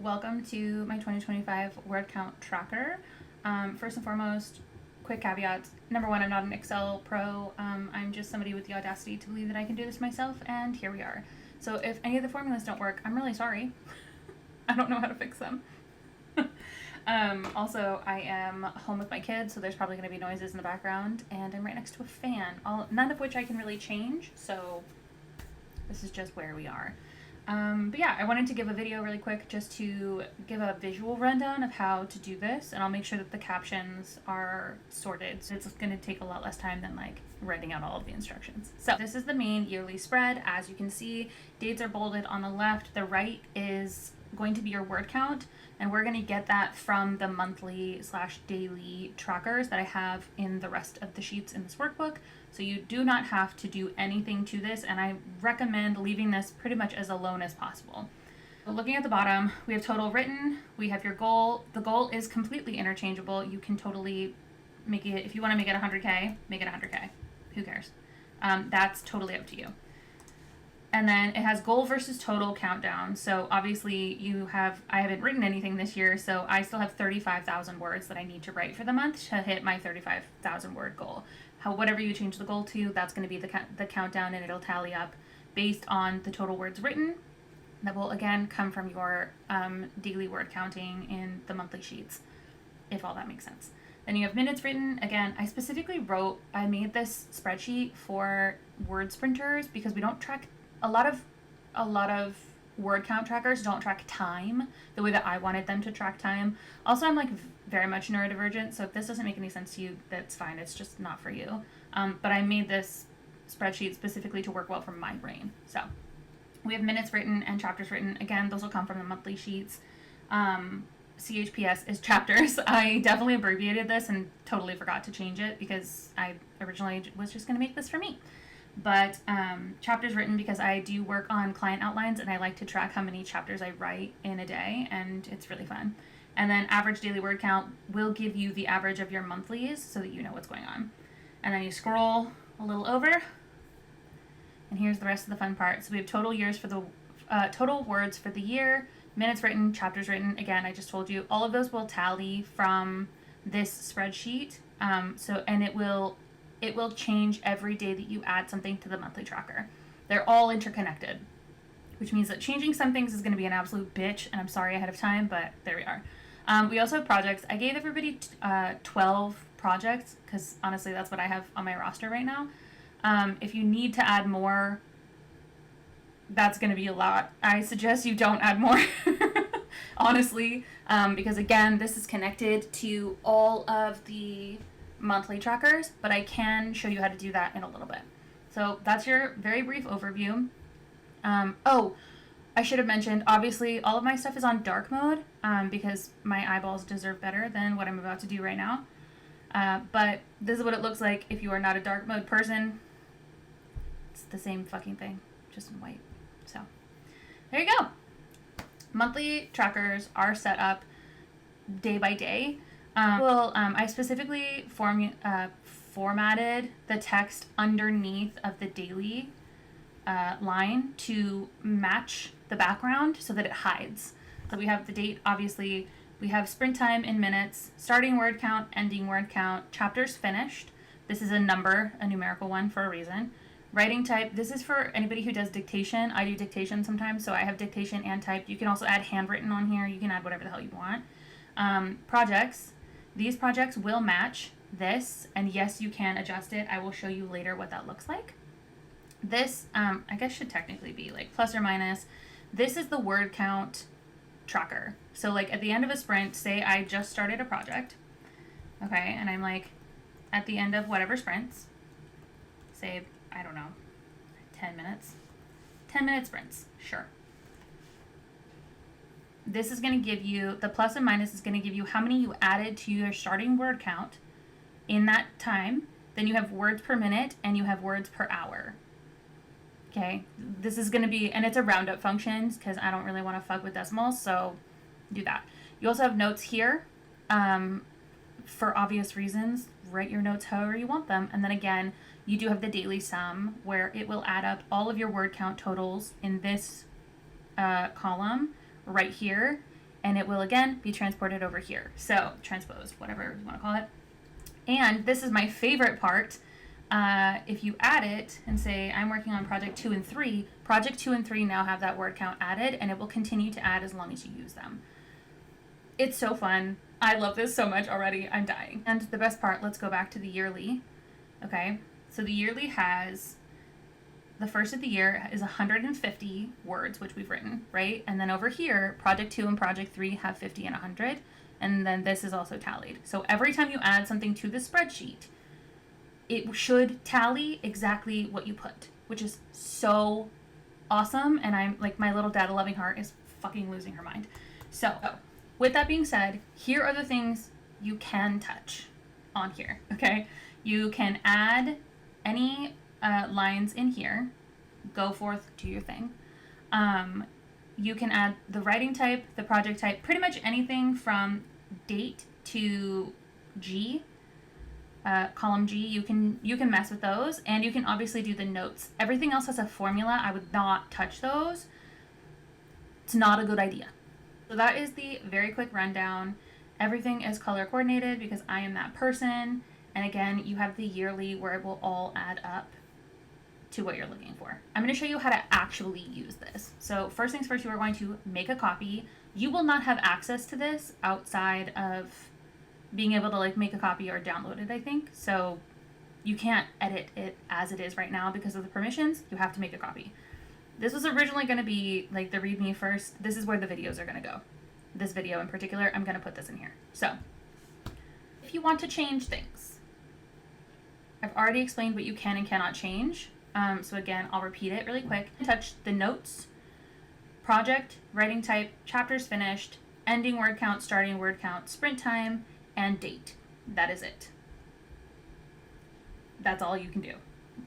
Welcome to my 2025 word count tracker. First and foremost, quick caveats. Number one, I'm not an Excel pro. I'm just somebody with the audacity to believe that I can do this myself, and here we are. So if any of the formulas don't work, I'm really sorry. I don't know how to fix them. Also, I am home with my kids, so there's probably going to be noises in the background, and I'm right next to a fan, none of which I can really change, so this is just where we are. But yeah, I wanted to give a video really quick just to give a visual rundown of how to do this, and I'll make sure that the captions are sorted, so it's going to take a lot less time than like writing out all of the instructions. So this is the main yearly spread. As you can see, dates are bolded on the left. The right is going to be your word count, and we're going to get that from the monthly/daily trackers that I have in the rest of the sheets in this workbook. So you do not have to do anything to this, and I recommend leaving this pretty much as alone as possible. So looking at the bottom, we have total written, we have your goal. The goal is completely interchangeable. You can totally make it, if you want to make it 100K, make it 100K. Who cares? That's totally up to you. And then it has goal versus total countdown. So obviously I haven't written anything this year, so I still have 35,000 words that I need to write for the month to hit my 35,000 word goal. Whatever you change the goal to, that's going to be the countdown, and it'll tally up based on the total words written. That will again come from your daily word counting in the monthly sheets, if all that makes sense. Then you have minutes written. Again, I made this spreadsheet for word sprinters because we don't track a lot of word count trackers don't track time the way that I wanted them to track time. Also, I'm like very much neurodivergent, so if this doesn't make any sense to you, that's fine. It's just not for you. But I made this spreadsheet specifically to work well from my brain. So we have minutes written and chapters written. Again, those will come from the monthly sheets. CHPS is chapters. I definitely abbreviated this and totally forgot to change it because I originally was just going to make this for me. But chapters written because I do work on client outlines, and I like to track how many chapters I write in a day, and it's really fun. And then average daily word count will give you the average of your monthlies so that you know what's going on. And then you scroll a little over, and here's the rest of the fun part. So we have total words for the year, minutes written, chapters written. Again, I just told you all of those will tally from this spreadsheet. And it will change every day that you add something to the monthly tracker. They're all interconnected, which means that changing some things is going to be an absolute bitch, and I'm sorry ahead of time, but there we are. We also have projects. I gave everybody 12 projects because honestly that's what I have on my roster right now. If you need to add more, that's going to be a lot. I suggest you don't add more, honestly, because again, this is connected to all of the monthly trackers, but I can show you how to do that in a little bit. So that's your very brief overview. I should have mentioned, obviously all of my stuff is on dark mode because my eyeballs deserve better than what I'm about to do right now. But this is what it looks like if you are not a dark mode person. It's the same fucking thing, just in white. So there you go. Monthly trackers are set up day by day. I specifically formatted the text underneath of the daily line to match the background so that it hides. So we have the date, obviously. We have sprint time in minutes, starting word count, ending word count, chapters finished. This is a number, a numerical one for a reason. Writing type, this is for anybody who does dictation. I do dictation sometimes, so I have dictation and typed. You can also add handwritten on here. You can add whatever the hell you want. Projects. These projects will match this, and yes, you can adjust it. I will show you later what that looks like. This, I guess, should technically be like plus or minus. This is the word count tracker. So like at the end of a sprint, say I just started a project, okay, and I'm like at the end of whatever sprints, say, I don't know, 10 minutes, 10-minute sprints, sure. This is going to give you, the plus and minus is going to give you how many you added to your starting word count in that time. Then you have words per minute and you have words per hour. Okay, this is going to be, and it's a roundup function because I don't really want to fuck with decimals, so do that. You also have notes here. For obvious reasons, write your notes however you want them. And then again, you do have the daily sum where it will add up all of your word count totals in this column right here and it will again be transported over here. So transposed, whatever you want to call it. And this is my favorite part. If you add it and say, I'm working on project 2 and 3, project 2 and 3 now have that word count added, and it will continue to add as long as you use them. It's so fun. I love this so much already. I'm dying. And the best part, let's go back to the yearly. Okay, so the yearly has, the first of the year is 150 words, which we've written, right? And then over here, project 2 and project 3 have 50 and 100. And then this is also tallied. So every time you add something to the spreadsheet, it should tally exactly what you put, which is so awesome. And I'm like, my little data loving heart is fucking losing her mind. So with that being said, here are the things you can touch on here, okay? You can add any lines in here. Go forth, do your thing. You can add the writing type, the project type, pretty much anything from date to G, column G. You can mess with those, and you can obviously do the notes. Everything else has a formula. I would not touch those. It's not a good idea. So that is the very quick rundown. Everything is color coordinated because I am that person. And again, you have the yearly where it will all add up to what you're looking for. I'm going to show you how to actually use this. So first things first, you are going to make a copy. You will not have access to this outside of being able to like make a copy or download it, I think. So you can't edit it as it is right now because of the permissions. You have to make a copy. This was originally going to be like the README first. This is where the videos are going to go. This video in particular, I'm going to put this in here. So if you want to change things, I've already explained what you can and cannot change. So again, I'll repeat it really quick. Touch the notes, project, writing type, chapters finished, ending word count, starting word count, sprint time, and date. That is it. That's all you can do,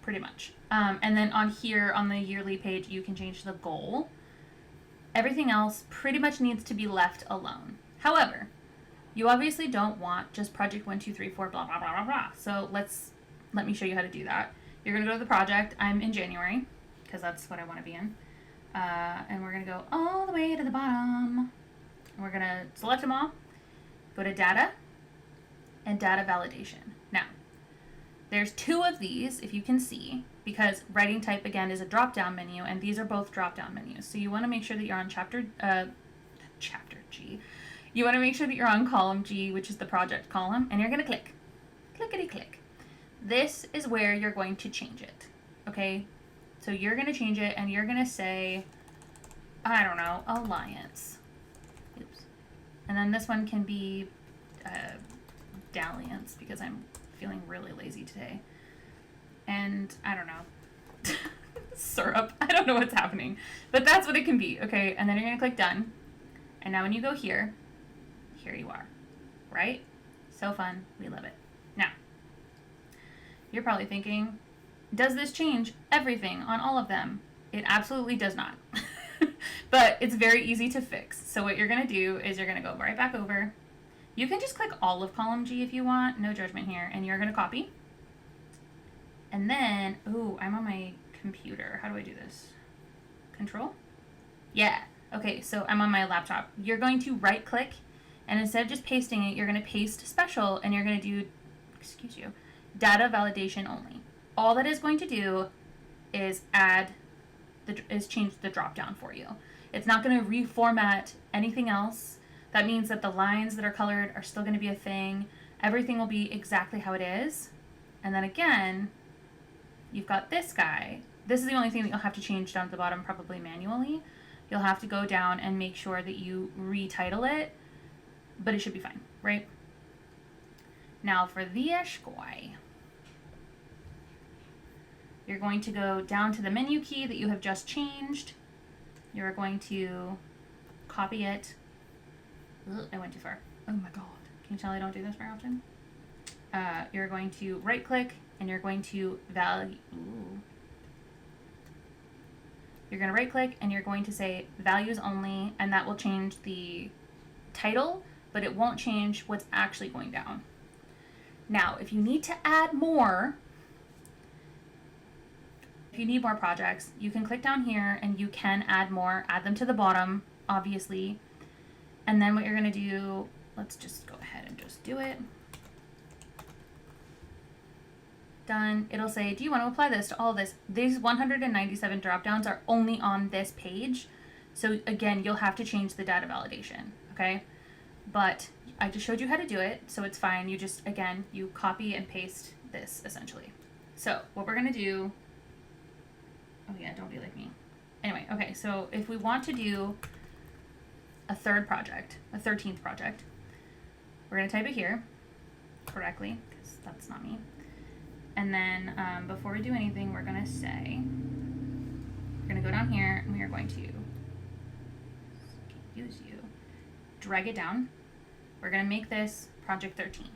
pretty much. And then on here, on the yearly page, you can change the goal. Everything else pretty much needs to be left alone. However, you obviously don't want just project 1, 2, 3, 4, blah, blah, blah, blah, blah. So let me show you how to do that. You're going to go to the project. I'm in January because that's what I want to be in. And we're going to go all the way to the bottom. We're going to select them all, go to data, and data validation. Now, there's 2 of these, if you can see, because writing type, again, is a drop-down menu, and these are both drop-down menus. So you want to make sure that you're on chapter G. You want to make sure that you're on column G, which is the project column, and you're going to click. Clickety-click. This is where you're going to change it, okay? So you're going to change it, and you're going to say, I don't know, alliance. Oops. And then this one can be dalliance, because I'm feeling really lazy today. And I don't know. Syrup. I don't know what's happening. But that's what it can be, okay? And then you're going to click done. And now when you go here, here you are, right? So fun. We love it. Now, you're probably thinking, does this change everything on all of them? It absolutely does not. But it's very easy to fix. So what you're going to do is you're going to go right back over. You can just click all of column G if you want. No judgment here. And you're going to copy. And then, ooh, I'm on my computer. How do I do this? Control? Yeah. Okay, so I'm on my laptop. You're going to right click, and instead of just pasting it, you're going to paste special, and you're going to do, excuse you, data validation only. All that is going to do is change the drop down for you. It's not going to reformat anything else. That means that the lines that are colored are still going to be a thing. Everything will be exactly how it is. And then again, you've got this guy. This is the only thing that you'll have to change down at the bottom, probably manually. You'll have to go down and make sure that you retitle it, but it should be fine, right? Now for this guy, you're going to go down to the menu key that you have just changed. You're going to copy it. Ugh, I went too far. Oh my god. Can you tell I don't do this very often? You're going to right click and you're going to You're going to right click and you're going to say values only, and that will change the title, but it won't change what's actually going down. Now, if you need to add more, if you need more projects, you can click down here and you can add more, add them to the bottom, obviously. And then what you're going to do, let's just go ahead and just do it. Done. It'll say, do you want to apply this to all this? These 197 drop downs are only on this page. So again, you'll have to change the data validation, okay? But I just showed you how to do it, so it's fine. You just, again, you copy and paste this essentially. So what we're going to do, oh yeah, don't be like me. Anyway, okay, so if we want to do a third project, a 13th project, we're going to type it here correctly, because that's not me. And then before we do anything, we're going to say, we're going to go down here and we are going to use you, drag it down. We're going to make this project 13,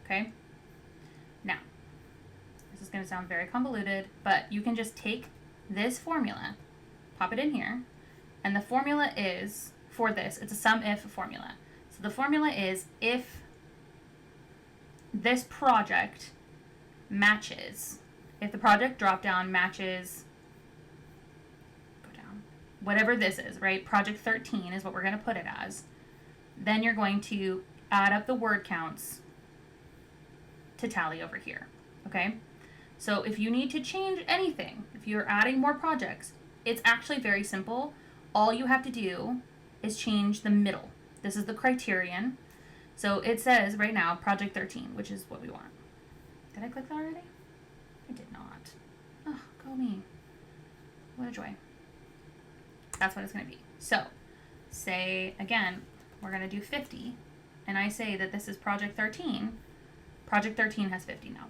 okay? Now, this is going to sound very convoluted, but you can just take this formula, pop it in here, and the formula is, for this, it's a sum-if formula. So the formula is if this project matches, if the project drop-down matches, go down, whatever this is, right? Project 13 is what we're going to put it as. Then you're going to add up the word counts to tally over here, okay? So if you need to change anything, if you're adding more projects, it's actually very simple. All you have to do is change the middle. This is the criterion. So it says right now, project 13, which is what we want. Did I click that already? I did not. Oh, go me. What a joy. That's what it's going to be. So, say, again, we're going to do 50, and I say that this is project 13. Project 13 has 50 now.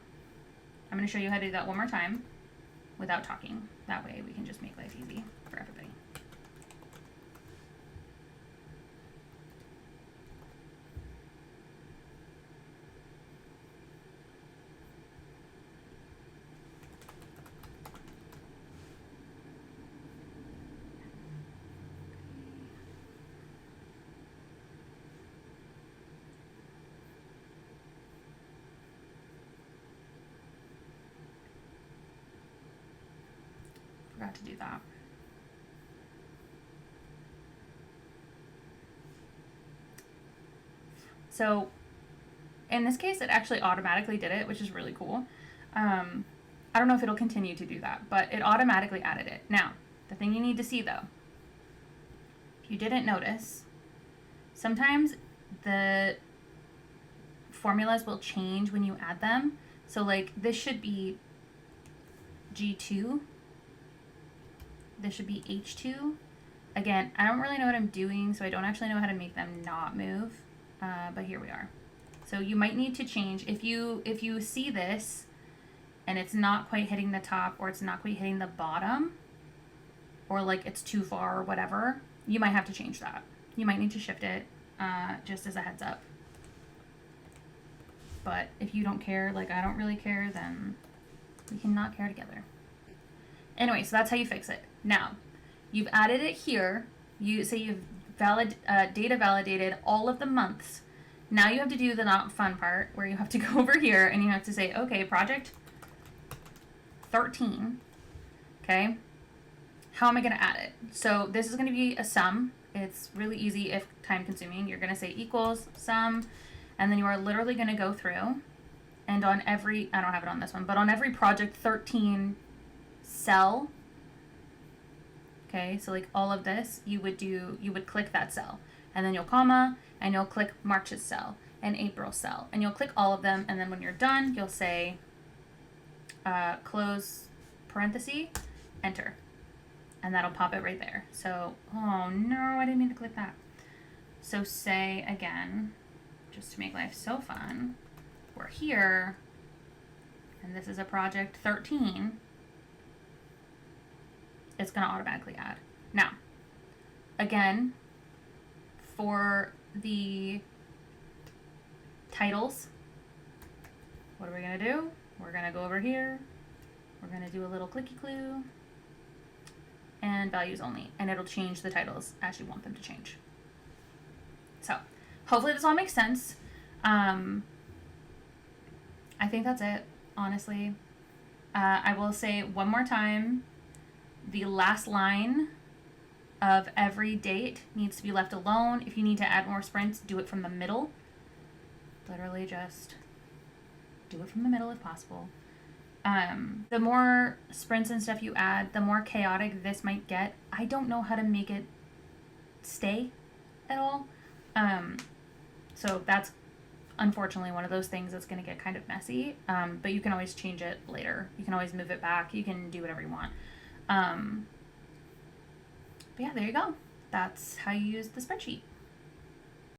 I'm going to show you how to do that one more time without talking. That way we can just make life easy for everybody. Forgot to do that. So in this case, it actually automatically did it, which is really cool. I don't know if it'll continue to do that, but it automatically added it. Now, the thing you need to see though, if you didn't notice, sometimes the formulas will change when you add them. So like this should be G2. This should be H2. Again, I don't really know what I'm doing, so I don't actually know how to make them not move. But here we are. So you might need to change, if you see this and it's not quite hitting the top or it's not quite hitting the bottom, or like it's too far or whatever, you might have to change that. You might need to shift it, just as a heads up. But if you don't care, like I don't really care, then we can not care together. Anyway, so that's how you fix it. Now, you've added it here. You say you've data validated all of the months. Now you have to do the not fun part where you have to go over here and you have to say, okay, project 13. Okay. How am I going to add it? So this is going to be a sum. It's really easy if time consuming. You're going to say equals sum, and then you are literally going to go through and on every, I don't have it on this one, but on every project 13 cell, okay, so like all of this, you would click that cell, and then you'll comma, and you'll click March's cell and April's cell, and you'll click all of them, and then when you're done, you'll say close parenthesis, enter, and that'll pop it right there. So, oh no, I didn't mean to click that. So say again, just to make life so fun, we're here, and this is a project 13, it's going to automatically add. Now, again, for the titles, what are we going to do? We're going to go over here. We're going to do a little clicky clue and values only, and it'll change the titles as you want them to change. So hopefully this all makes sense. I think that's it, honestly. I will say one more time, the last line of every date needs to be left alone. If you need to add more sprints, do it from the middle. Literally just do it from the middle if possible. The more sprints and stuff you add, the more chaotic this might get. I don't know how to make it stay at all. So that's unfortunately one of those things that's going to get kind of messy. But you can always change it later. You can always move it back. You can do whatever you want. But yeah, there you go. That's how you use the spreadsheet.